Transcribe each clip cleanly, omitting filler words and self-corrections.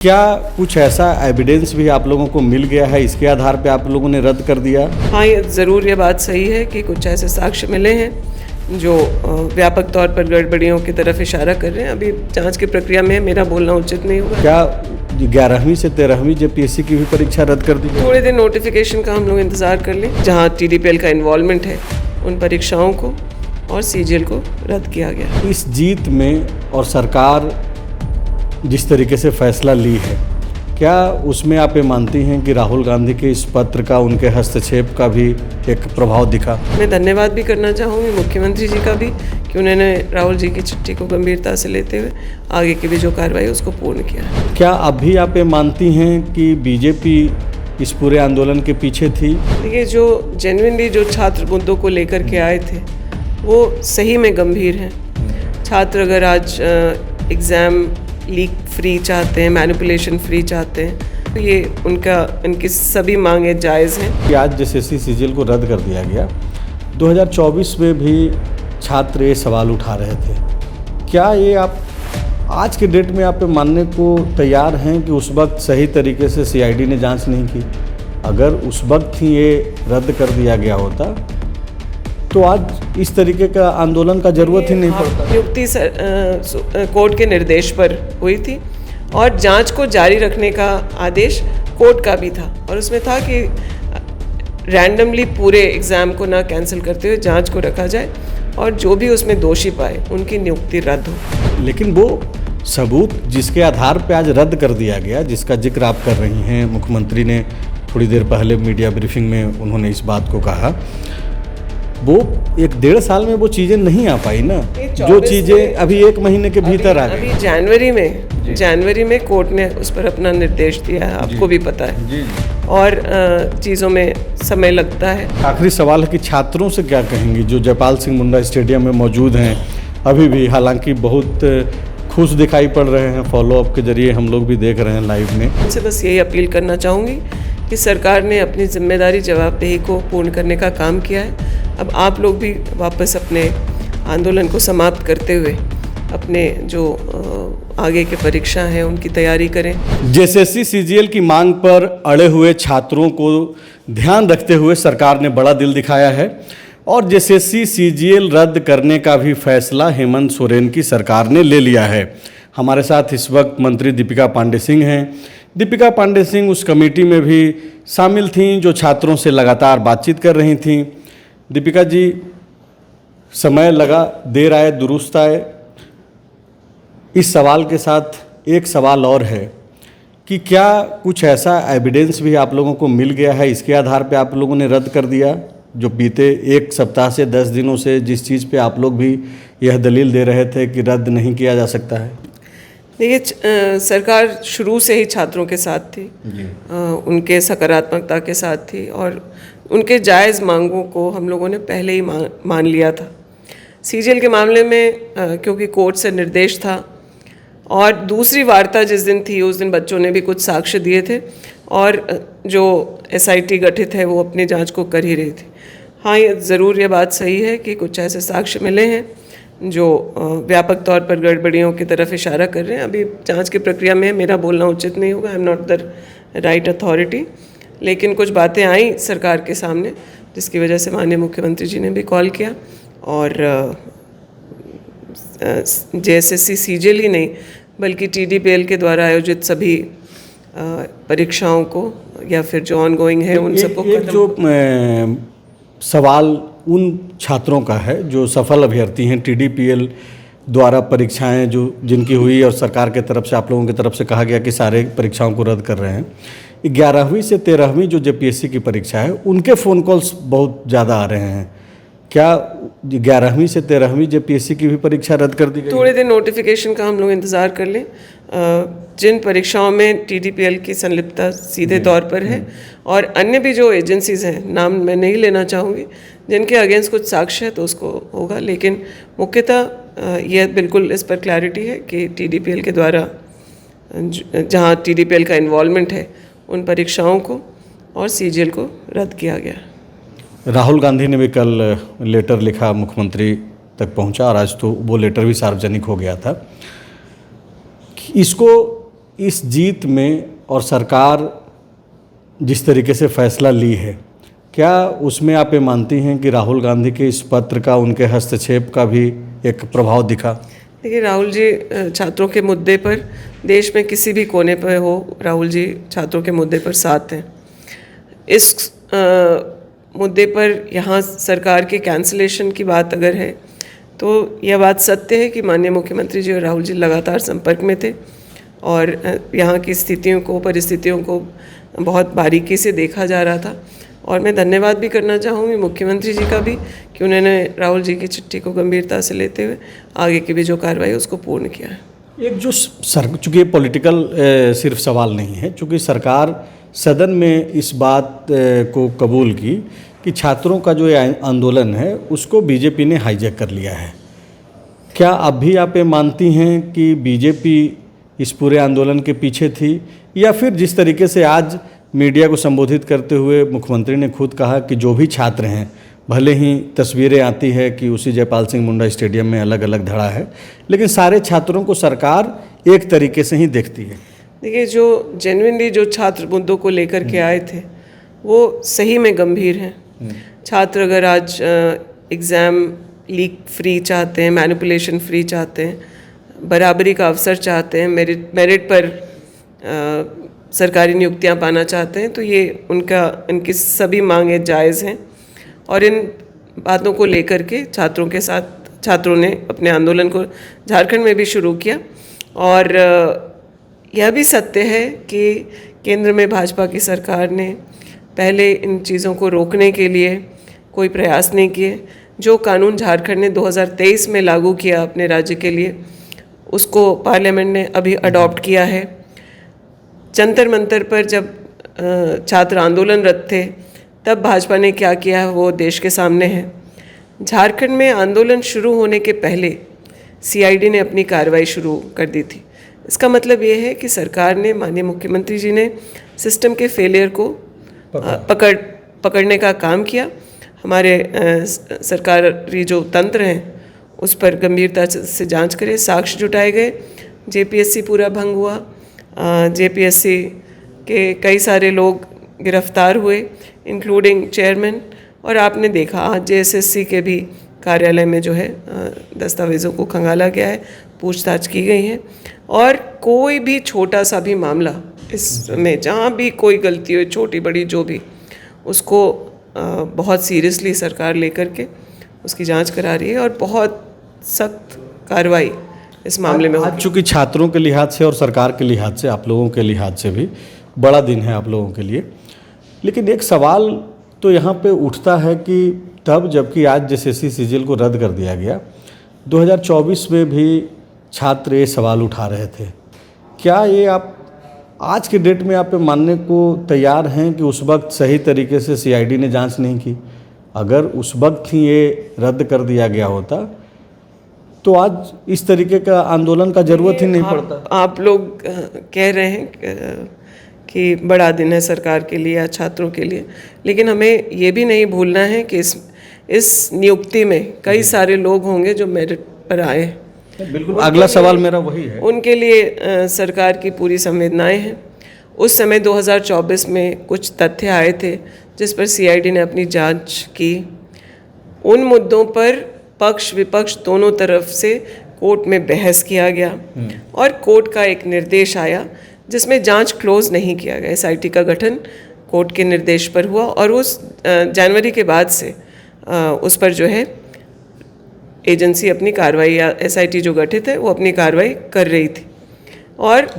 क्या कुछ ऐसा एविडेंस भी आप लोगों को मिल गया है, इसके आधार पे आप लोगों ने रद्द कर दिया? हाँ, ये ज़रूर ये बात सही है कि कुछ ऐसे साक्ष्य मिले हैं जो व्यापक तौर पर गड़बड़ियों की तरफ इशारा कर रहे हैं। अभी जांच की प्रक्रिया में मेरा बोलना उचित नहीं होगा। क्या 11वीं से 13वीं जेपीएससी की भी परीक्षा रद्द कर दी गई? थोड़े दिन नोटिफिकेशन का हम लोग इंतज़ार कर लें। जहाँ टीडीपीएल का इन्वॉल्वमेंट है उन परीक्षाओं को और सीजीएल को रद्द किया गया। इस जीत में और सरकार जिस तरीके से फैसला ली है, क्या उसमें आप ये मानती हैं कि राहुल गांधी के इस पत्र का, उनके हस्तक्षेप का भी एक प्रभाव दिखा? मैं धन्यवाद भी करना चाहूँगी मुख्यमंत्री जी का भी कि उन्होंने राहुल जी की चिट्ठी को गंभीरता से लेते हुए आगे की भी जो कार्रवाई उसको पूर्ण किया। क्या अभी आप ये मानती हैं कि बीजेपी इस पूरे आंदोलन के पीछे थी? देखिए, जो जेन्युइनली जो छात्र मुद्दों को लेकर के आए थे वो सही में गंभीर हैं। छात्र अगर आज एग्ज़ाम लीक फ्री चाहते हैं, मैनिपुलेशन फ्री चाहते हैं, तो ये उनकी सभी मांगें जायज़ हैं। कि आज जेएसएससी सीजीएल को रद्द कर दिया गया, 2024 में भी छात्र ये सवाल उठा रहे थे। क्या ये आप आज के डेट में आप मानने को तैयार हैं कि उस वक्त सही तरीके से सीआईडी ने जांच नहीं की? अगर उस वक्त ही ये रद्द कर दिया गया होता तो आज इस तरीके का आंदोलन का जरूरत ही नहीं पड़ता। नियुक्ति कोर्ट के निर्देश पर हुई थी और जांच को जारी रखने का आदेश कोर्ट का भी था और उसमें था कि रैंडमली पूरे एग्ज़ाम को ना कैंसिल करते हुए जांच को रखा जाए और जो भी उसमें दोषी पाए उनकी नियुक्ति रद्द हो। लेकिन वो सबूत जिसके आधार पर आज रद्द कर दिया गया, जिसका जिक्र आप कर रही हैं, मुख्यमंत्री ने थोड़ी देर पहले मीडिया ब्रीफिंग में उन्होंने इस बात को कहा, वो 1-1.5 साल में वो चीज़ें नहीं आ पाई ना, जो चीज़ें अभी 1 महीने के भीतर आ गई। अभी जनवरी में कोर्ट ने उस पर अपना निर्देश दिया है, आपको भी पता है जी। और चीज़ों में समय लगता है। आखिरी सवाल है कि छात्रों से क्या कहेंगी जो जयपाल सिंह मुंडा स्टेडियम में मौजूद हैं अभी भी, हालांकि बहुत खुश दिखाई पड़ रहे हैं, फॉलोअप के जरिए हम लोग भी देख रहे हैं लाइव में। उनसे बस यही अपील करना चाहूँगी कि सरकार ने अपनी जिम्मेदारी जवाबदेही को पूर्ण करने का काम किया है। अब आप लोग भी वापस अपने आंदोलन को समाप्त करते हुए अपने जो आगे के परीक्षा हैं उनकी तैयारी करें। जेएसएससी सीजीएल की मांग पर अड़े हुए छात्रों को ध्यान रखते हुए सरकार ने बड़ा दिल दिखाया है और जेएसएससी सीजीएल रद्द करने का भी फैसला हेमंत सोरेन की सरकार ने ले लिया है। हमारे साथ इस वक्त मंत्री दीपिका पांडे सिंह हैं। दीपिका पांडे सिंह उस कमेटी में भी शामिल थीं जो छात्रों से लगातार बातचीत कर रही थीं। दीपिका जी, समय लगा, देर आए दुरुस्त आए। इस सवाल के साथ एक सवाल और है कि क्या कुछ ऐसा एविडेंस भी आप लोगों को मिल गया है, इसके आधार पे आप लोगों ने रद्द कर दिया, जो बीते 1 सप्ताह से 10 दिनों से जिस चीज़ पे आप लोग भी यह दलील दे रहे थे कि रद्द नहीं किया जा सकता है? देखिए, सरकार शुरू से ही छात्रों के साथ थी, उनके सकारात्मकता के साथ थी और उनके जायज़ मांगों को हम लोगों ने पहले ही मान लिया था। सीजीएल के मामले में क्योंकि कोर्ट से निर्देश था और दूसरी वार्ता जिस दिन थी उस दिन बच्चों ने भी कुछ साक्ष्य दिए थे और जो एसआईटी गठित है वो अपनी जांच को कर ही रही थी। हाँ, ये ज़रूर ये बात सही है कि कुछ ऐसे साक्ष्य मिले हैं जो व्यापक तौर पर गड़बड़ियों की तरफ इशारा कर रहे हैं। अभी जांच की प्रक्रिया में मेरा बोलना उचित नहीं होगा, I am not the right authority, लेकिन कुछ बातें आई सरकार के सामने जिसकी वजह से माननीय मुख्यमंत्री जी ने भी कॉल किया और जेएसएससी सीजीएल ही नहीं बल्कि टीडीपीएल के द्वारा आयोजित सभी परीक्षाओं को या फिर जो ऑनगोइंग है उन सबको जो सवाल उन छात्रों का है जो सफल अभ्यर्थी हैं, टीडीपीएल द्वारा परीक्षाएं जो जिनकी हुई और सरकार के तरफ से, आप लोगों की तरफ से कहा गया कि सारे परीक्षाओं को रद्द कर रहे हैं। 11वीं से 13वीं जो जेपीएससी की परीक्षा है उनके फ़ोन कॉल्स बहुत ज़्यादा आ रहे हैं। क्या 11वीं से 13वीं जेपीएससी की भी परीक्षा रद्द कर दी गई? थोड़े दिन नोटिफिकेशन का हम लोग इंतज़ार कर लें। जिन परीक्षाओं में टीडीपीएल की संलिप्तता सीधे तौर पर है और अन्य भी जो एजेंसीज़ हैं, नाम मैं नहीं लेना चाहूँगी, जिनके अगेंस्ट कुछ साक्ष्य है तो उसको होगा, लेकिन मुख्यतः यह बिल्कुल इस पर क्लैरिटी है कि टीडीपीएल के द्वारा जहाँ टीडीपीएल का इन्वॉल्वमेंट है उन परीक्षाओं को और सीजीएल को रद्द किया गया। राहुल गांधी ने भी कल लेटर लिखा, मुख्यमंत्री तक पहुंचा और आज तो वो लेटर भी सार्वजनिक हो गया था। इसको इस जीत में और सरकार जिस तरीके से फैसला ली है, क्या उसमें आप ये मानती हैं कि राहुल गांधी के इस पत्र का, उनके हस्तक्षेप का भी एक प्रभाव दिखा? देखिए, राहुल जी छात्रों के मुद्दे पर, देश में किसी भी कोने पर हो, राहुल जी छात्रों के मुद्दे पर साथ हैं। इस मुद्दे पर यहाँ सरकार के कैंसिलेशन की बात अगर है तो यह बात सत्य है कि माननीय मुख्यमंत्री जी और राहुल जी लगातार संपर्क में थे और यहाँ की स्थितियों को, परिस्थितियों को बहुत बारीकी से देखा जा रहा था। और मैं धन्यवाद भी करना चाहूँगी मुख्यमंत्री जी का भी कि उन्होंने राहुल जी की चिट्ठी को गंभीरता से लेते हुए आगे की भी जो कार्रवाई उसको पूर्ण किया है। एक जो चूँकि ये पॉलिटिकल सिर्फ सवाल नहीं है, चूँकि सरकार सदन में इस बात को कबूल की कि छात्रों का जो आंदोलन है उसको बीजेपी ने हाईजैक कर लिया है। क्या अब भी आप ये मानती हैं कि बीजेपी इस पूरे आंदोलन के पीछे थी, या फिर जिस तरीके से आज मीडिया को संबोधित करते हुए मुख्यमंत्री ने खुद कहा कि जो भी छात्र हैं, भले ही तस्वीरें आती है कि उसी जयपाल सिंह मुंडा स्टेडियम में अलग अलग धड़ा है, लेकिन सारे छात्रों को सरकार एक तरीके से ही देखती है? देखिए, जो जेन्युइनली जो छात्र मुद्दों को लेकर के आए थे वो सही में गंभीर हैं। छात्र अगर आज एग्ज़ाम लीक फ्री चाहते हैं, मैनिपुलेशन फ्री चाहते हैं, बराबरी का अवसर चाहते हैं, मेरिट पर सरकारी नियुक्तियां पाना चाहते हैं, तो ये इनकी सभी मांगें जायज़ हैं। और इन बातों को लेकर के छात्रों ने अपने आंदोलन को झारखंड में भी शुरू किया। और यह भी सत्य है कि केंद्र में भाजपा की सरकार ने पहले इन चीज़ों को रोकने के लिए कोई प्रयास नहीं किए। जो कानून झारखंड ने 2023 में लागू किया अपने राज्य के लिए, उसको पार्लियामेंट ने अभी अडॉप्ट किया है। जंतर मंतर पर जब छात्र आंदोलनरत थे तब भाजपा ने क्या किया वो देश के सामने है। झारखंड में आंदोलन शुरू होने के पहले सीआईडी ने अपनी कार्रवाई शुरू कर दी थी। इसका मतलब ये है कि सरकार ने, माननीय मुख्यमंत्री जी ने सिस्टम के फेलियर को पकड़ने का काम किया। हमारे सरकारी जो तंत्र हैं उस पर गंभीरता से जांच करें, साक्ष्य जुटाए गए, जेपीएससी पूरा भंग हुआ, जेपीएससी के कई सारे लोग गिरफ्तार हुए इंक्लूडिंग चेयरमैन, और आपने देखा आज जेएसएससी के भी कार्यालय में जो है दस्तावेज़ों को खंगाला गया है, पूछताछ की गई है। और कोई भी छोटा सा भी मामला इसमें जहाँ भी कोई गलती हो, छोटी बड़ी जो भी, उसको बहुत सीरियसली सरकार लेकर के उसकी जांच करा रही है और बहुत सख्त कार्रवाई इस मामले में आज चूँकि छात्रों के लिहाज से और सरकार के लिहाज से, आप लोगों के लिहाज से भी बड़ा दिन है आप लोगों के लिए, लेकिन एक सवाल तो यहाँ पे उठता है कि तब जबकि आज जेएसएससी सीजीएल को रद्द कर दिया गया, 2024 में भी छात्र ये सवाल उठा रहे थे। क्या ये आप आज के डेट में आप मानने को तैयार हैं कि उस वक्त सही तरीके से सीआईडी ने जांच नहीं की? अगर उस वक्त ही ये रद्द कर दिया गया होता तो आज इस तरीके का आंदोलन का ज़रूरत ही नहीं पड़ता। आप लोग कह रहे हैं कि बड़ा दिन है सरकार के लिए या छात्रों के लिए, लेकिन हमें ये भी नहीं भूलना है कि इस नियुक्ति में कई सारे लोग होंगे जो मेरिट पर आए हैं। बिल्कुल, अगला सवाल मेरा वही है। उनके लिए सरकार की पूरी संवेदनाएं हैं। उस समय 2024 में कुछ तथ्य आए थे जिस पर सीआईडी ने अपनी जांच की। उन मुद्दों पर पक्ष विपक्ष दोनों तरफ से कोर्ट में बहस किया गया और कोर्ट का एक निर्देश आया जिसमें जांच क्लोज नहीं किया गया। एसआईटी का गठन कोर्ट के निर्देश पर हुआ और उस जनवरी के बाद से उस पर जो है एजेंसी अपनी कार्रवाई, या एसआईटी जो गठित है वो अपनी कार्रवाई कर रही थी। और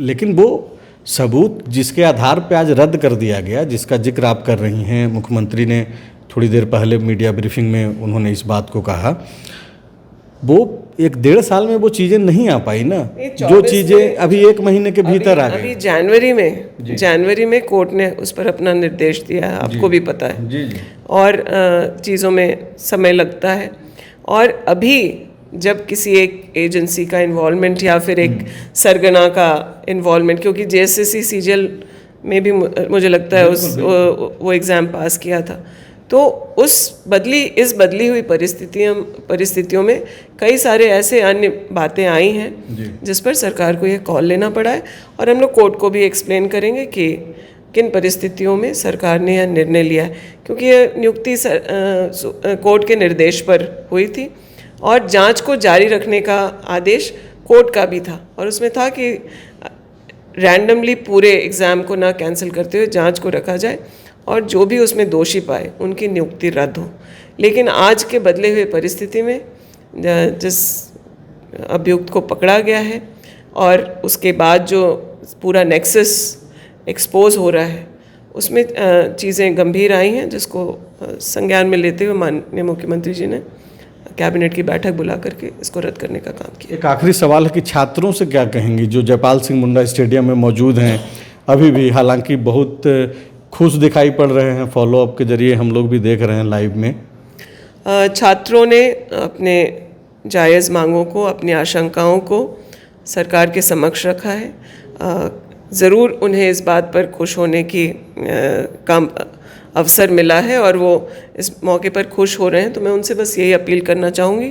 लेकिन वो सबूत जिसके आधार पे आज रद्द कर दिया गया, जिसका जिक्र आप कर रही हैं, मुख्यमंत्री ने थोड़ी देर पहले मीडिया ब्रीफिंग में उन्होंने इस बात को कहा, वो 1-1.5 साल में वो चीज़ें नहीं आ पाई ना, जो चीज़ें अभी 1 महीने के भीतर आ गई। अभी जनवरी में कोर्ट ने उस पर अपना निर्देश दिया है, आपको भी पता है। जी। और चीज़ों में समय लगता है। और अभी जब किसी एक एजेंसी का इन्वॉल्वमेंट या फिर एक सरगना का इन्वॉल्वमेंट, क्योंकि जेएसएससी सीजीएल में भी मुझे लगता है वो एग्ज़ाम पास किया था, तो इस बदली हुई परिस्थितियों में कई सारे ऐसे अन्य बातें आई हैं जिस पर सरकार को ये कॉल लेना पड़ा है, और हम लोग कोर्ट को भी एक्सप्लेन करेंगे कि किन परिस्थितियों में सरकार ने यह निर्णय लिया है, क्योंकि यह नियुक्ति कोर्ट के निर्देश पर हुई थी और जांच को जारी रखने का आदेश कोर्ट का भी था, और उसमें था कि रैंडमली पूरे एग्ज़ाम को ना कैंसिल करते हुए जांच को रखा जाए और जो भी उसमें दोषी पाए उनकी नियुक्ति रद्द हो। लेकिन आज के बदले हुए परिस्थिति में जिस अभियुक्त को पकड़ा गया है और उसके बाद जो पूरा नेक्सस एक्सपोज हो रहा है उसमें चीज़ें गंभीर आई हैं, जिसको संज्ञान में लेते हुए माननीय मुख्यमंत्री जी ने कैबिनेट की बैठक बुला करके इसको रद्द करने का काम किया। एक आखिरी सवाल है कि छात्रों से क्या कहेंगी जो जयपाल सिंह मुंडा स्टेडियम में मौजूद हैं अभी भी, हालांकि बहुत खुश दिखाई पड़ रहे हैं, फॉलोअप के जरिए हम लोग भी देख रहे हैं लाइव में। छात्रों ने अपने जायज़ मांगों को, अपनी आशंकाओं को सरकार के समक्ष रखा है। ज़रूर उन्हें इस बात पर खुश होने की काम अवसर मिला है और वो इस मौके पर खुश हो रहे हैं, तो मैं उनसे बस यही अपील करना चाहूँगी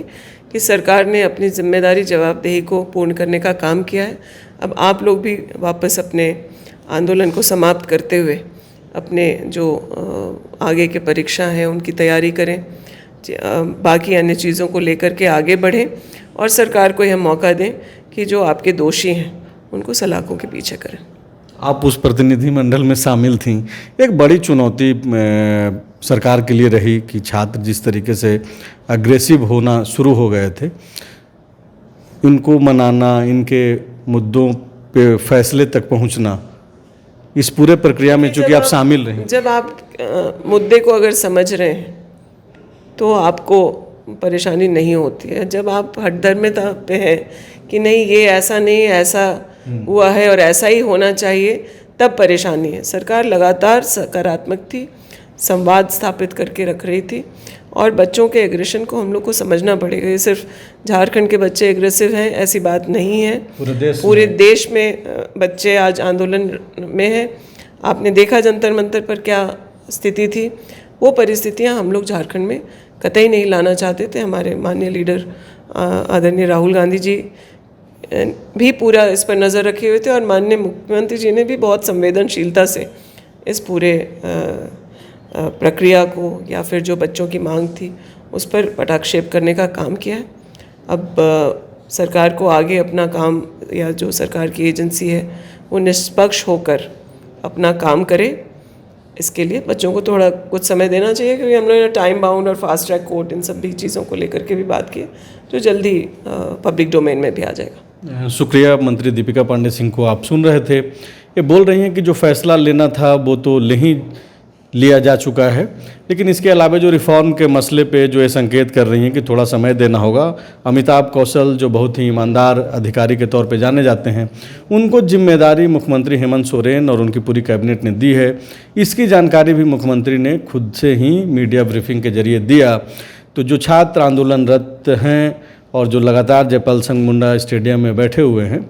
कि सरकार ने अपनी जिम्मेदारी जवाबदेही को पूर्ण करने का काम किया है। अब आप लोग भी वापस अपने आंदोलन को समाप्त करते हुए अपने जो आगे के परीक्षा हैं उनकी तैयारी करें, बाकी अन्य चीज़ों को लेकर के आगे बढ़ें और सरकार को यह मौका दें कि जो आपके दोषी हैं उनको सलाखों के पीछे करें। आप उस प्रतिनिधिमंडल में शामिल थीं। एक बड़ी चुनौती सरकार के लिए रही कि छात्र जिस तरीके से अग्रेसिव होना शुरू हो गए थे, इनको मनाना, इनके मुद्दों पे फैसले तक पहुंचना, इस पूरे प्रक्रिया में चूंकि आप शामिल रहे। जब आप मुद्दे को अगर समझ रहे हैं तो आपको परेशानी नहीं होती है। जब आप हठधर्मिता पे हैं कि नहीं ये ऐसा नहीं, ऐसा हुआ है और ऐसा ही होना चाहिए, तब परेशानी है। सरकार लगातार सकारात्मक थी, संवाद स्थापित करके रख रही थी और बच्चों के एग्रेशन को हम लोग को समझना पड़ेगा। ये सिर्फ झारखंड के बच्चे एग्रेसिव हैं ऐसी बात नहीं है, पूरे देश में बच्चे आज आंदोलन में हैं। आपने देखा जंतर मंतर पर क्या स्थिति थी, वो परिस्थितियां हम लोग झारखंड में कतई नहीं लाना चाहते थे। हमारे माननीय लीडर आदरणीय राहुल गांधी जी भी पूरा इस पर नज़र रखे हुए थे और माननीय मुख्यमंत्री जी ने भी बहुत संवेदनशीलता से इस पूरे प्रक्रिया को या फिर जो बच्चों की मांग थी उस पर पटाक्षेप करने का काम किया है। अब सरकार को आगे अपना काम, या जो सरकार की एजेंसी है वो निष्पक्ष होकर अपना काम करे, इसके लिए बच्चों को थोड़ा कुछ समय देना चाहिए, क्योंकि हम लोगों ने टाइम बाउंड और फास्ट ट्रैक कोर्ट इन सब भी चीज़ों को लेकर के भी बात की, जो जल्दी पब्लिक डोमेन में भी आ जाएगा। शुक्रिया। मंत्री दीपिका पांडे सिंह को आप सुन रहे थे। ये बोल रही हैं कि जो फैसला लेना था वो तो लिया जा चुका है, लेकिन इसके अलावा जो रिफॉर्म के मसले पे जो ये संकेत कर रही हैं कि थोड़ा समय देना होगा। अमिताभ कौशल जो बहुत ही ईमानदार अधिकारी के तौर पे जाने जाते हैं, उनको जिम्मेदारी मुख्यमंत्री हेमंत सोरेन और उनकी पूरी कैबिनेट ने दी है। इसकी जानकारी भी मुख्यमंत्री ने खुद से ही मीडिया ब्रीफिंग के जरिए दिया। तो जो छात्र आंदोलनरत हैं और जो लगातार जयपाल सिंह मुंडा स्टेडियम में बैठे हुए हैं,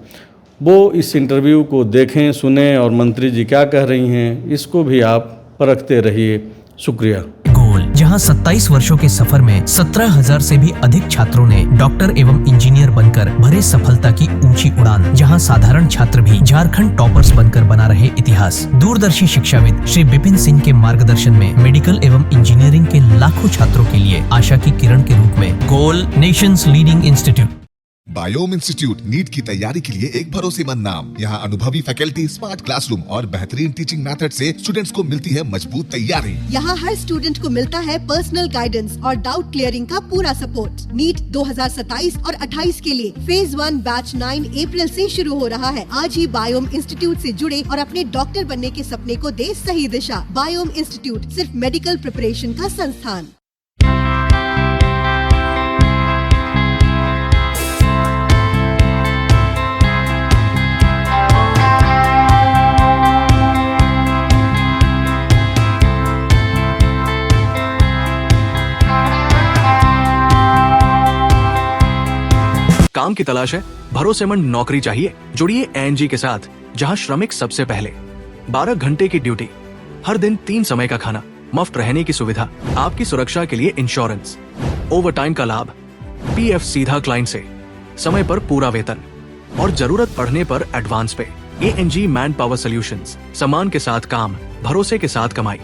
वो इस इंटरव्यू को देखें, सुने और मंत्री जी क्या कह रही हैं इसको भी आप परखते रहिए। शुक्रिया। गोल, जहां 27 वर्षों के सफर में 17,000 से भी अधिक छात्रों ने डॉक्टर एवं इंजीनियर बनकर भरे सफलता की ऊंची उड़ान, जहां साधारण छात्र भी झारखंड टॉपर्स बनकर बना रहे इतिहास। दूरदर्शी शिक्षाविद श्री विपिन सिंह के मार्गदर्शन में मेडिकल एवं इंजीनियरिंग के लाखों छात्रों के लिए आशा की किरण के रूप में गोल, nation's leading institute. Biome institute NEET की तैयारी के लिए एक भरोसेमंद नाम। यहाँ अनुभवी फैकल्टी, स्मार्ट क्लासरूम और बेहतरीन टीचिंग मेथड से स्टूडेंट्स को मिलती है मजबूत तैयारी। यहाँ हर स्टूडेंट को मिलता है पर्सनल गाइडेंस और डाउट क्लियरिंग का पूरा सपोर्ट। नीट 2027 और 28 के लिए फेज 1 बैच 9 अप्रैल से शुरू हो रहा है। आज ही बायोम इंस्टीट्यूट से जुड़े और अपने डॉक्टर बनने के सपने को दे सही दिशा। बायोम इंस्टीट्यूट सिर्फ मेडिकल प्रिपरेशन का संस्थान। काम की तलाश है, भरोसेमंद नौकरी चाहिए? जुड़िए एनजी के साथ, जहां श्रमिक सबसे पहले। 12 घंटे की ड्यूटी, हर दिन 3 समय का खाना, मुफ्त रहने की सुविधा, आपकी सुरक्षा के लिए इंश्योरेंस, ओवर टाइम का लाभ, पीएफ सीधा क्लाइंट से, समय पर पूरा वेतन और जरूरत पड़ने पर एडवांस पे। एएनजी मैन पावर सॉल्यूशंस, सम्मान के साथ काम, भरोसे के साथ कमाई।